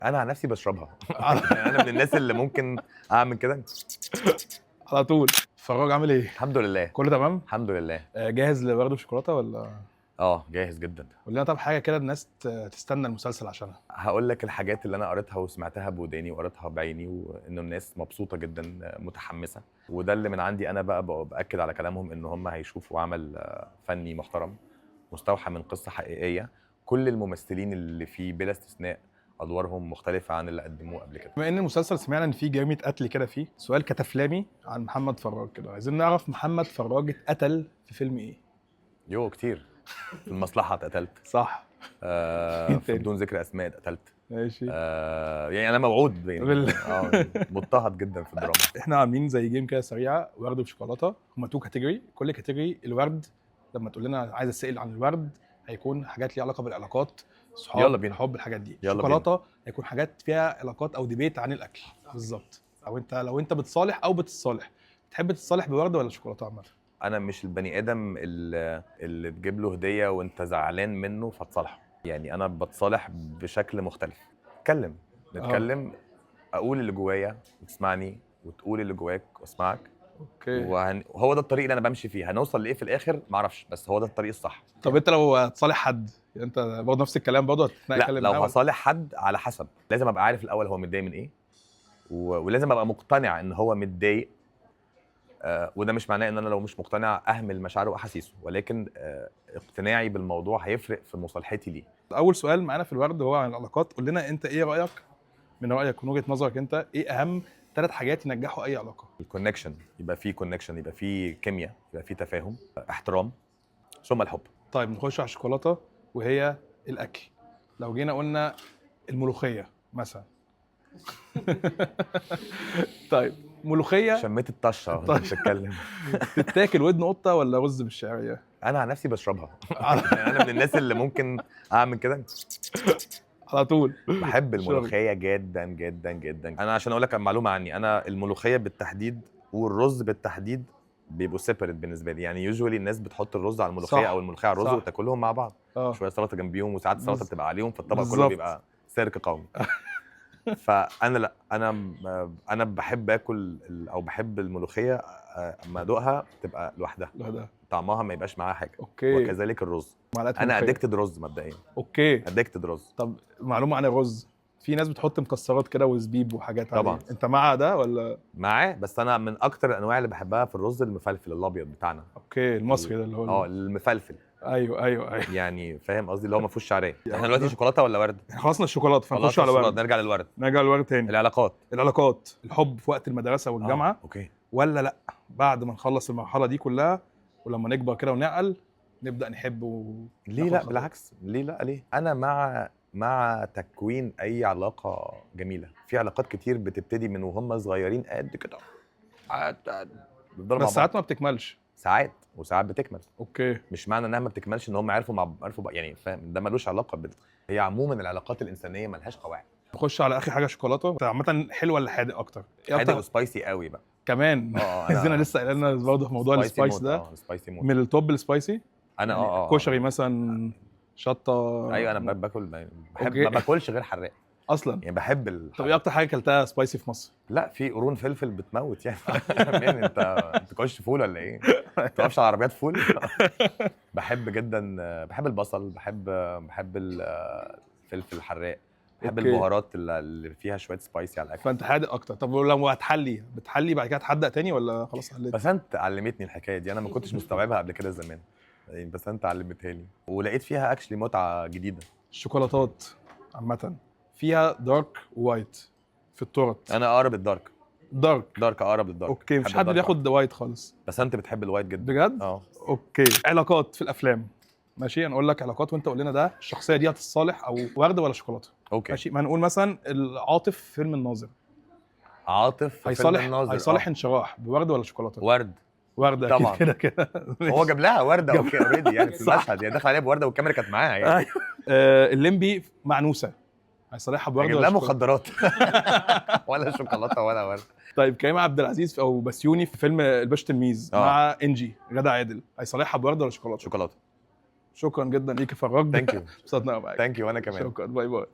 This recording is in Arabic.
انا عن نفسي بشربها. يعني انا من الناس اللي ممكن اعمل كده. على طول. فراج عامل ايه؟ الحمد لله. كله تمام؟ الحمد لله. جاهز لورد بشوكولاته ولا؟ جاهز جدا. قول لنا طب حاجه كده الناس تستنى المسلسل عشانها. هقول لك الحاجات اللي انا قريتها وسمعتها بوداني وقريتها بعيني، وانه الناس مبسوطه جدا متحمسه، وده اللي من عندي انا بقى باكد على كلامهم ان هم هيشوفوا عمل فني محترم مستوحى من قصه حقيقيه. كل الممثلين اللي فيه بلا استثناء ادوارهم مختلفه عن اللي قدموه قبل كده. بما ان المسلسل سمعنا ان فيه جريمه قتل كده، فيه سؤال كتفلامي عن محمد فراج كده، عايزين نعرف محمد فراج اتقتل في فيلم ايه؟ كتير. في المصلحه اتقتلت. صح. في بدون ذكر اسماء اتقتلت. ماشي. يعني انا موعود مضطهد جدا في الدراما. احنا عاملين زي جيم كده سريعه، ورد وشوكولاته، هما تو كاتيجوري. كل كاتيجوري الورد لما تقول لنا عايز اسال عن الورد هيكون حاجات ليها علاقه بالعلاقات، صحاب، يلا بينا. حب، الحاجات دي. يلا شوكولاته هيكون حاجات فيها علاقات او ديبيت عن الاكل بالظبط. او انت لو انت بتصالح او بتتصالح، تحب تتصالح بورد ولا شوكولاته عامه؟ انا مش البني ادم اللي تجيب له هديه وانت زعلان منه فتصالحه. يعني انا بتصالح بشكل مختلف. نتكلم اقول اللي جوايا وتسمعني، وتقول اللي جواك واسمعك. اوكي. وهو ده الطريق اللي انا بمشي فيه. هنوصل لايه في الاخر معرفش، بس هو ده الطريق الصح. طب انت لو هتصالح حد، يعني انت برضه نفس الكلام برضه لا، لو هصالح حد على حسب، لازم ابقى عارف الاول هو متضايق من ايه، ولازم ابقى مقتنع ان هو متضايق. وده مش معناه ان انا لو مش مقتنع اهمل مشاعره واحاسيسه، ولكن اقتناعي بالموضوع هيفرق في مصالحتي ليه. اول سؤال معانا في الورد هو عن العلاقات. قول لنا انت ايه رايك، من رايك من وجهه نظرك انت، ايه اهم 3 حاجات ينجحوا اي علاقه؟ الكونكشن، يبقى فيه كونكشن، يبقى فيه كيمياء، يبقى فيه تفاهم، احترام، ثم الحب. طيب نخش على الشوكولاته وهي الاكل. لو جينا قلنا الملوخيه مثلا. طيب ملوخيه شميت الطشه وانت بتتكلم. تتاكل ودن قطه ولا رز بالشعريه؟ انا عن نفسي بشربها. يعني انا من الناس اللي ممكن اعمل كده على طول. بحب الملوخيه جدا جدا جدا. انا عشان اقول لك معلومه عني، انا الملوخيه بالتحديد والرز بالتحديد بيبقوا سيبريت بالنسبه لي. يعني يوجوالي الناس بتحط الرز على الملوخيه او الملوخيه على الرز وتاكلهم مع بعض. شويه سلطه جنبيهم، وساعات السلطه بتبقى عليهم، فالطبق كله بيبقى سيرك قومي. فانا لا، انا بحب اكل او بحب الملوخيه اما ادوقها تبقى لوحدها، طعمها ما يبقاش معاها حاجه. وكذلك الرز. انا ادكتد رز مبدئيا. ادكتد رز. طب معلومه عن الرز، في ناس بتحط مكسرات كده وزبيب وحاجات طبعا عليه. انت مع ده ولا؟ معاه، بس انا من اكتر الانواع اللي بحبها في الرز المفلفل الابيض بتاعنا. المصري ده اللي هو المفلفل. ايوه يعني فاهم قصدي، اللي هو ما فيهوش شعريه. احنا دلوقتي شوكولاته ولا ورد؟ احنا خلصنا الشوكولاته فنخش على ورد. نرجع للورد تاني. العلاقات، الحب في وقت المدرسه والجامعه. ولا لا بعد ما نخلص المرحله دي كلها ولما نكبر كده ونعقل نبدا نحب ليه لا؟ بالعكس، ليه لا؟ ليه؟ انا مع تكوين اي علاقه جميله. في علاقات كتير بتبتدي من وهم صغيرين قد كده، بس ساعات ما بتكملش. ساعات بتكمل. مش معنى انها ما بتكملش ان هم عرفوا يعني فاهم، ده ملوش علاقه هي عموما العلاقات الانسانيه ملهاش قواعد. نخش على اخر حاجه، شوكولاته. عامه حلوه ولا حادق اكتر؟ حادق وسبايسي قوي بقى كمان. عايزين لسه قايل لنا برضه في موضوع السبايس ده. من التوب السبايسي انا يعني كشري مثلا، شطه. ايوه انا باكل ما باكلش غير حراق اصلا. يعني بحب طب ايه اكتر حاجه اكلتها سبايسي في مصر؟ لا، في قرون فلفل بتموت يعني. انت بتاكلش فول ولا ايه؟ ما بتقفش على عربيات فول. بحب جدا، بحب البصل، بحب الفلفل الحراق، بحب البهارات اللي فيها شويه سبايسي على الاكل. فانت حادق اكتر. طب لو بتحلي بعد كده تحدق تاني ولا خلاص حليت؟ بس انت علمتني الحكايه دي، انا ما كنتش مستوعبها قبل كده زمان، بس انت علمتها لي ولقيت فيها اكشلي متعه جديده. الشوكولاتات عامه فيها دارك ووايت في التورت. انا اقرب الدارك. دارك اقرب للدارك. مفيش حد بياخد وايت خالص. بس انت بتحب الوايت جدا بجد؟ علاقات في الافلام. ماشي، انا اقول لك علاقات وانت قول لنا ده الشخصيه دي هتتصالح او ورد ولا شوكولاته. ماشي، ما نقول مثلا العاطف في فيلم الناظر. عاطف في فيلم الناظر هيصالح انشراح بورد ولا شوكولاته؟ ورد طبعا كده. هو جاب لها ورده اوريدي يعني في المشهد، يعني دخل عليها بورده والكاميرا كانت معاها يعني. ايوه. الليمبي مع نوسه هيصالحها بورد ولا مخدرات؟ ولا شوكولاته ولا ورد. طيب كريم عبد العزيز او بسيوني في فيلم الباشا تلميذ مع انجي غادة عادل هيصالحها بورد ولا شوكولاته؟ شوكولاته. شكرا جدا ليك يا فراج. ثانك يو. انبسطنا معاك. ثانك يو. وانا كمان. شكرا. باي باي.